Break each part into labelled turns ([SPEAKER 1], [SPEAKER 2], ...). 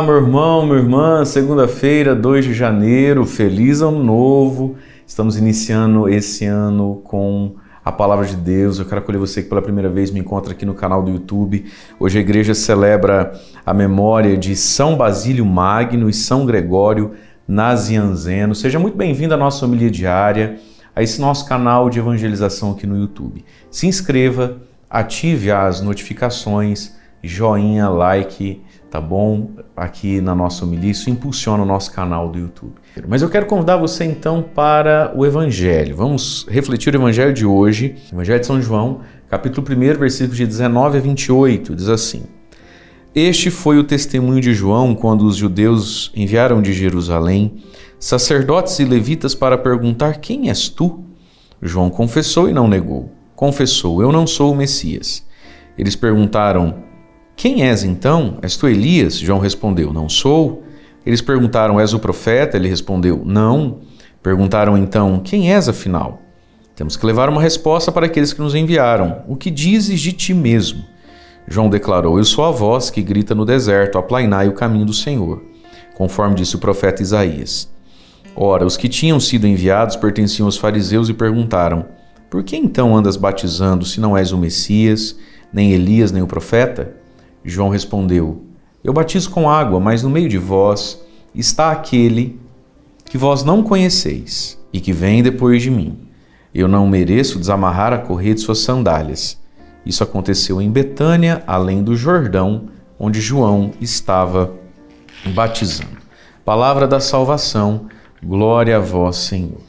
[SPEAKER 1] Olá, meu irmão, minha irmã, segunda-feira, 2 de janeiro, feliz ano novo. Estamos iniciando esse ano com a palavra de Deus. Eu quero acolher você que pela primeira vez me encontra aqui no canal do YouTube. Hoje a igreja celebra a memória de São Basílio Magno e São Gregório Nazianzeno. Seja muito bem-vindo à nossa homilia diária, a esse nosso canal de evangelização aqui no YouTube. Se inscreva, ative as notificações, joinha, like, tá bom? Aqui na nossa homilia, isso impulsiona o nosso canal do YouTube. Mas eu quero convidar você então para o Evangelho. Vamos refletir o Evangelho de hoje, Evangelho de São João, capítulo 1, versículos de 19 a 28, diz assim: Este foi o testemunho de João quando os judeus enviaram de Jerusalém sacerdotes e levitas para perguntar: Quem és tu? João confessou e não negou. Confessou: Eu não sou o Messias. Eles perguntaram: Quem és então? És tu Elias? João respondeu: Não sou. Eles perguntaram: És o profeta? Ele respondeu: Não. Perguntaram então: Quem és afinal? Temos que levar uma resposta para aqueles que nos enviaram. O que dizes de ti mesmo? João declarou: Eu sou a voz que grita no deserto, aplainai o caminho do Senhor, conforme disse o profeta Isaías. Ora, os que tinham sido enviados pertenciam aos fariseus e perguntaram: Por que então andas batizando se não és o Messias, nem Elias, nem o profeta? João respondeu: Eu batizo com água, mas no meio de vós está aquele que vós não conheceis e que vem depois de mim. Eu não mereço desamarrar a correia de suas sandálias. Isso aconteceu em Betânia, além do Jordão, onde João estava batizando. Palavra da salvação, glória a vós, Senhor.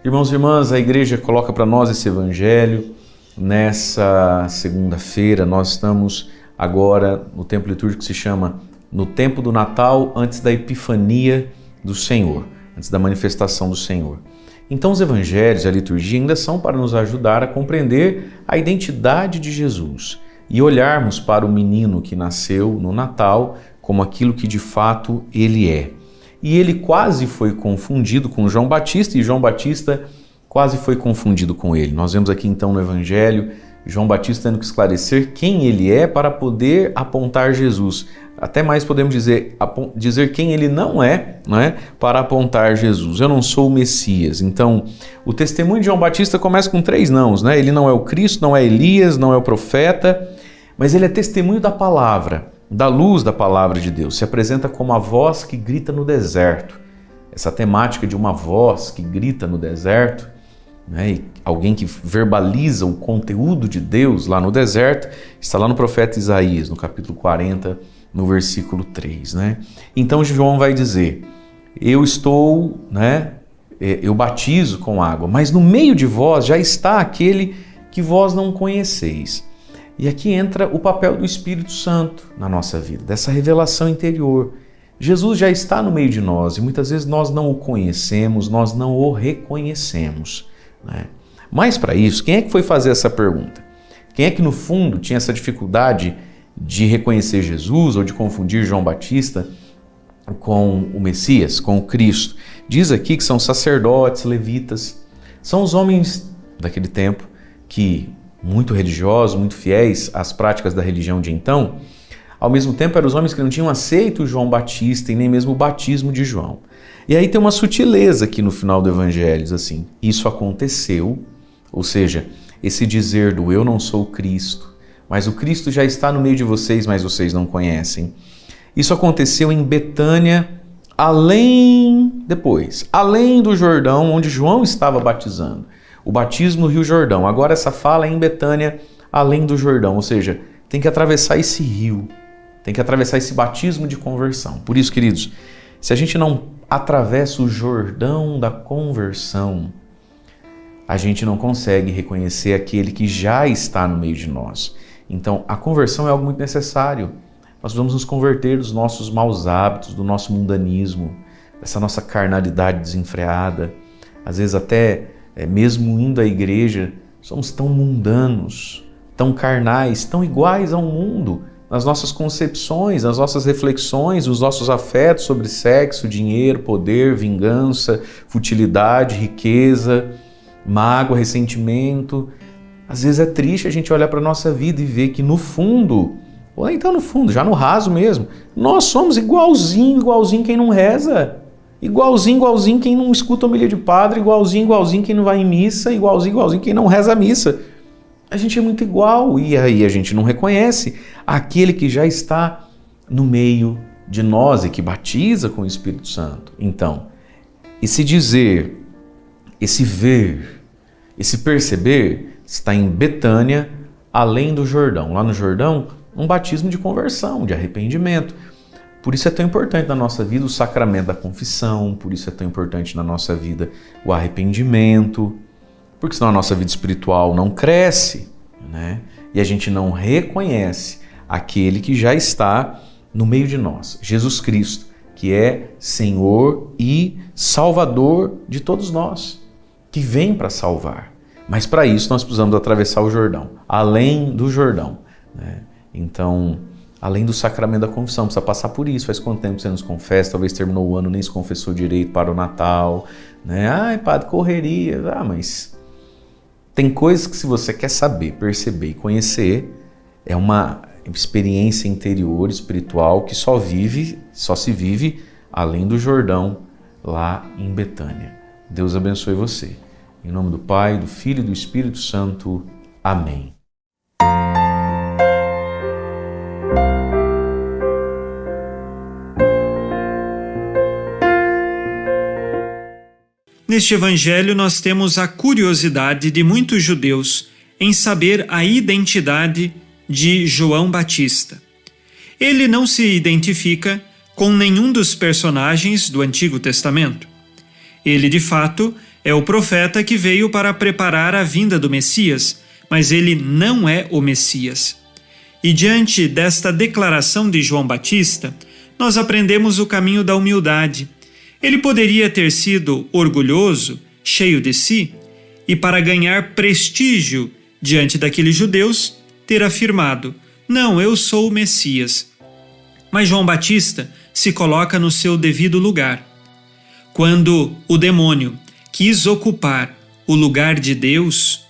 [SPEAKER 1] Irmãos e irmãs, a igreja coloca para nós esse evangelho. Nessa segunda-feira, nós estamos agora no tempo litúrgico que se chama no tempo do Natal, antes da Epifania do Senhor, antes da manifestação do Senhor. Então os evangelhos e a liturgia ainda são para nos ajudar a compreender a identidade de Jesus e olharmos para o menino que nasceu no Natal como aquilo que de fato ele é. E ele quase foi confundido com João Batista e João Batista quase foi confundido com ele. Nós vemos aqui então no evangelho João Batista tendo que esclarecer quem ele é para poder apontar Jesus. Até mais podemos dizer quem ele não é, para apontar Jesus. Eu não sou o Messias. Então, o testemunho de João Batista começa com 3 nãos, Ele não é o Cristo, não é Elias, não é o profeta, mas ele é testemunho da palavra, da luz da palavra de Deus. Se apresenta como a voz que grita no deserto. Essa temática de uma voz que grita no deserto, e alguém que verbaliza o conteúdo de Deus lá no deserto, está lá no profeta Isaías, no capítulo 40, no versículo 3. Então João vai dizer: eu estou, eu batizo com água, mas no meio de vós já está aquele que vós não conheceis. E aqui entra o papel do Espírito Santo na nossa vida, dessa revelação interior. Jesus já está no meio de nós e muitas vezes nós não o conhecemos, nós não o reconhecemos. Mas para isso, quem é que foi fazer essa pergunta? Quem é que no fundo tinha essa dificuldade de reconhecer Jesus ou de confundir João Batista com o Messias, com o Cristo? Diz aqui que são sacerdotes, levitas, são os homens daquele tempo que, muito religiosos, muito fiéis às práticas da religião de então, ao mesmo tempo eram os homens que não tinham aceito João Batista e nem mesmo o batismo de João. E aí tem uma sutileza aqui no final do evangelho, diz assim: isso aconteceu, ou seja, esse dizer do eu não sou o Cristo, mas o Cristo já está no meio de vocês, mas vocês não conhecem. Isso aconteceu em Betânia, além do Jordão, onde João estava batizando. O batismo no Rio Jordão. Agora essa fala é em Betânia, além do Jordão, ou seja, tem que atravessar esse rio, tem que atravessar esse batismo de conversão. Por isso, queridos, se a gente não atravessa o Jordão da conversão, a gente não consegue reconhecer aquele que já está no meio de nós. Então, a conversão é algo muito necessário. Nós vamos nos converter dos nossos maus hábitos, do nosso mundanismo, dessa nossa carnalidade desenfreada. Às vezes até, mesmo indo à igreja, somos tão mundanos, tão carnais, tão iguais ao mundo, nas nossas concepções, nas nossas reflexões, nos nossos afetos sobre sexo, dinheiro, poder, vingança, futilidade, riqueza, mágoa, ressentimento. Às vezes é triste a gente olhar para a nossa vida e ver que, no fundo, ou nem tão no fundo, já no raso mesmo, nós somos igualzinho quem não reza, igualzinho quem não escuta a homilia de padre, igualzinho quem não vai em missa, igualzinho quem não reza a missa. A gente é muito igual e aí a gente não reconhece aquele que já está no meio de nós e que batiza com o Espírito Santo. Então, esse dizer, esse ver, esse perceber está em Betânia, além do Jordão. Lá no Jordão, um batismo de conversão, de arrependimento. Por isso é tão importante na nossa vida o sacramento da confissão, por isso é tão importante na nossa vida o arrependimento, porque senão a nossa vida espiritual não cresce, né? E a gente não reconhece aquele que já está no meio de nós, Jesus Cristo, que é Senhor e Salvador de todos nós, que vem para salvar. Mas para isso nós precisamos atravessar o Jordão, além do Jordão, né? Então, além do sacramento da confissão, precisa passar por isso. Faz quanto tempo você nos confessa? Talvez terminou o ano, nem se confessou direito para o Natal, né? Ai, padre, correria. Mas tem coisas que, se você quer saber, perceber e conhecer, é uma experiência interior, espiritual, que só se vive além do Jordão, lá em Betânia. Deus abençoe você. Em nome do Pai, do Filho e do Espírito Santo. Amém.
[SPEAKER 2] Neste evangelho nós temos a curiosidade de muitos judeus em saber a identidade de João Batista. Ele não se identifica com nenhum dos personagens do Antigo Testamento. Ele, de fato, é o profeta que veio para preparar a vinda do Messias, mas ele não é o Messias. E diante desta declaração de João Batista, nós aprendemos o caminho da humildade. Ele poderia ter sido orgulhoso, cheio de si, e para ganhar prestígio diante daqueles judeus, ter afirmado: não, eu sou o Messias. Mas João Batista se coloca no seu devido lugar. Quando o demônio quis ocupar o lugar de Deus,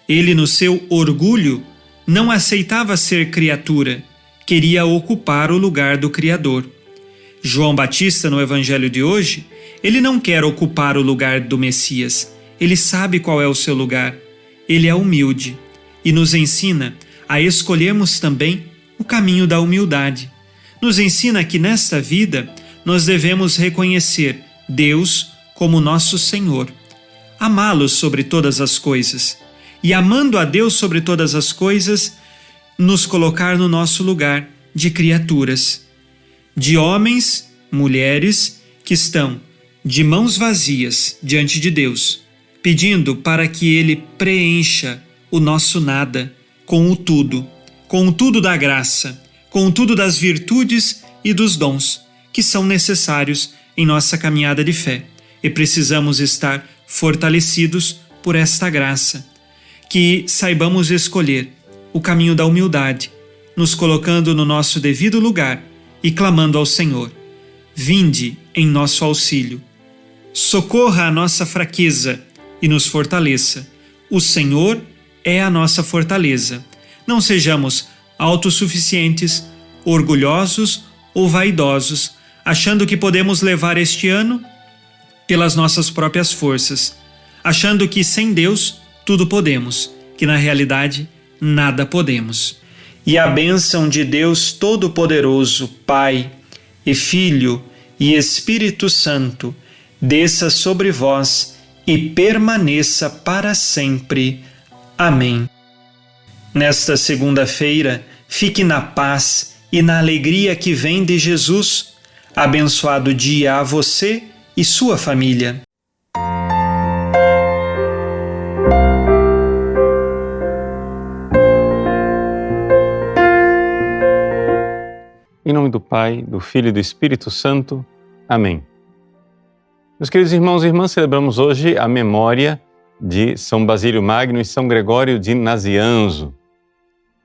[SPEAKER 2] ele, no seu orgulho, não aceitava ser criatura, queria ocupar o lugar do Criador. João Batista, no evangelho de hoje, ele não quer ocupar o lugar do Messias, ele sabe qual é o seu lugar, ele é humilde e nos ensina a escolhermos também o caminho da humildade. Nos ensina que nesta vida nós devemos reconhecer Deus como nosso Senhor, amá-lo sobre todas as coisas e, amando a Deus sobre todas as coisas, nos colocar no nosso lugar de criaturas, de homens, mulheres que estão de mãos vazias diante de Deus, pedindo para que Ele preencha o nosso nada com o tudo da graça, com o tudo das virtudes e dos dons que são necessários em nossa caminhada de fé. E precisamos estar fortalecidos por esta graça, que saibamos escolher o caminho da humildade, nos colocando no nosso devido lugar e clamando ao Senhor: vinde em nosso auxílio, socorra a nossa fraqueza e nos fortaleça. O Senhor é a nossa fortaleza. Não sejamos autossuficientes, orgulhosos ou vaidosos, achando que podemos levar este ano pelas nossas próprias forças, achando que sem Deus tudo podemos, que na realidade nada podemos. E a bênção de Deus Todo-Poderoso, Pai e Filho e Espírito Santo, desça sobre vós e permaneça para sempre. Amém. Nesta segunda-feira, fique na paz e na alegria que vem de Jesus. Abençoado dia a você e sua família.
[SPEAKER 3] Em nome do Pai, do Filho e do Espírito Santo. Amém. Meus queridos irmãos e irmãs, celebramos hoje a memória de São Basílio Magno e São Gregório de Nazianzo.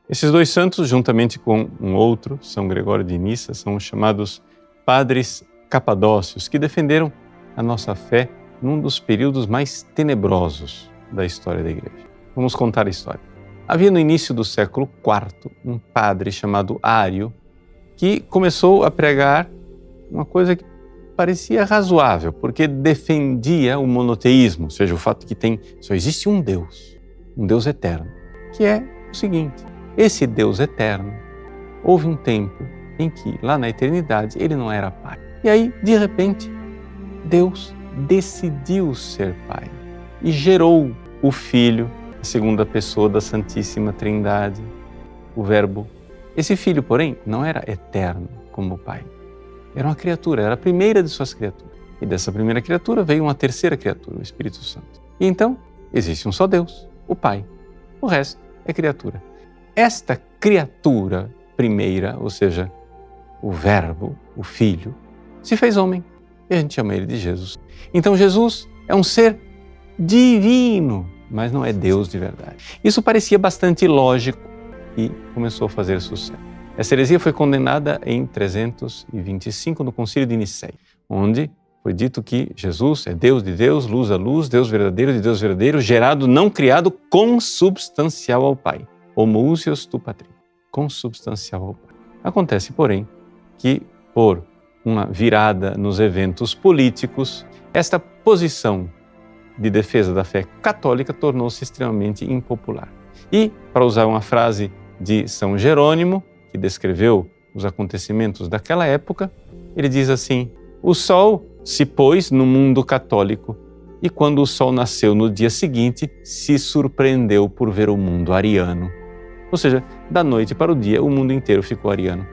[SPEAKER 3] Esses dois santos, juntamente com um outro, São Gregório de Nissa, são os chamados padres capadócios, que defenderam a nossa fé num dos períodos mais tenebrosos da história da Igreja. Vamos contar a história. Havia no início do século IV um padre chamado Ário que começou a pregar uma coisa que parecia razoável, porque defendia o monoteísmo, ou seja, o fato de que só existe um Deus eterno, que é o seguinte: esse Deus eterno, houve um tempo em que, lá na eternidade, ele não era pai. E aí, de repente, Deus decidiu ser pai e gerou o Filho, a segunda pessoa da Santíssima Trindade, o Verbo. Esse Filho, porém, não era eterno como o Pai. Era uma criatura, era a primeira de suas criaturas. E dessa primeira criatura veio uma terceira criatura, o Espírito Santo. E então, existe um só Deus, o Pai. O resto é criatura. Esta criatura primeira, ou seja, o Verbo, o Filho, se fez homem. E a gente chama ele de Jesus. Então Jesus é um ser divino, mas não é Deus de verdade. Isso parecia bastante lógico e começou a fazer sucesso. Essa heresia foi condenada em 325 no Concílio de Nicéia, onde foi dito que Jesus é Deus de Deus, luz a luz, Deus verdadeiro de Deus verdadeiro, gerado, não criado, consubstancial ao Pai. Homoousios tu patri, consubstancial ao Pai. Acontece, porém, que por uma virada nos eventos políticos, esta posição de defesa da fé católica tornou-se extremamente impopular. E, para usar uma frase de São Jerônimo, que descreveu os acontecimentos daquela época, ele diz assim: o sol se pôs no mundo católico e quando o sol nasceu no dia seguinte, se surpreendeu por ver o mundo ariano. Ou seja, da noite para o dia, o mundo inteiro ficou ariano.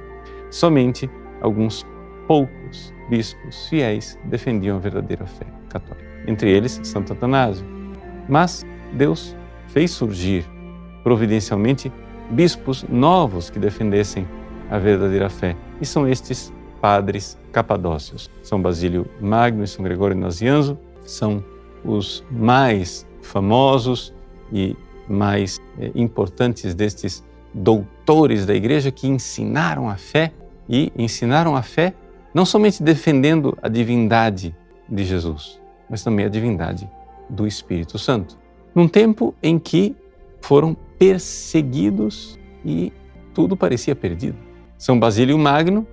[SPEAKER 3] Somente alguns poucos bispos fiéis defendiam a verdadeira fé católica. Entre eles, Santo Atanásio. Mas Deus fez surgir providencialmente bispos novos que defendessem a verdadeira fé. E são estes padres capadócios. São Basílio Magno e São Gregório Nazianzo são os mais famosos e mais importantes destes doutores da Igreja que ensinaram a fé e ensinaram a fé não somente defendendo a divindade de Jesus, mas também a divindade do Espírito Santo. Num tempo em que foram perseguidos e tudo parecia perdido. São Basílio Magno,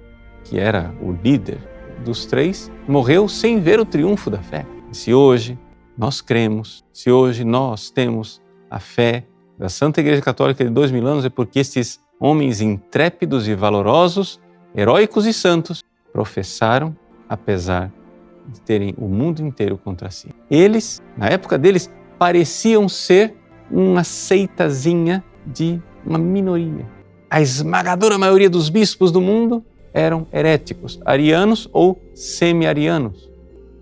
[SPEAKER 3] que era o líder dos três, morreu sem ver o triunfo da fé. E se hoje nós cremos, se hoje nós temos a fé da Santa Igreja Católica de 2000 anos, é porque estes homens intrépidos e valorosos, heróicos e santos, professaram apesar de terem o mundo inteiro contra si. Eles, na época deles, pareciam ser uma seitazinha de uma minoria. A esmagadora maioria dos bispos do mundo eram heréticos, arianos ou semi-arianos.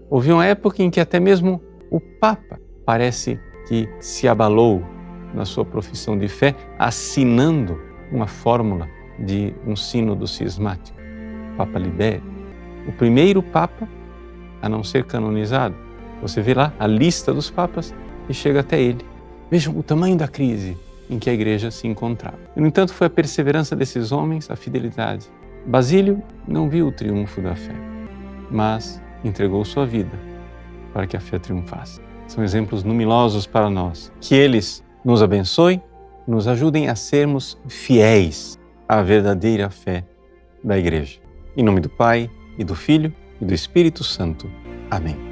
[SPEAKER 3] Houve uma época em que até mesmo o Papa parece que se abalou na sua profissão de fé, assinando uma fórmula de um sínodo cismático, Papa Libério. O primeiro Papa a não ser canonizado. Você vê lá a lista dos papas e chega até ele. Vejam o tamanho da crise em que a Igreja se encontrava. E, no entanto, foi a perseverança desses homens, a fidelidade. Basílio não viu o triunfo da fé, mas entregou sua vida para que a fé triunfasse. São exemplos luminosos para nós. Que eles nos abençoem, nos ajudem a sermos fiéis à verdadeira fé da Igreja. Em nome do Pai, e do Filho, e do Espírito Santo. Amém.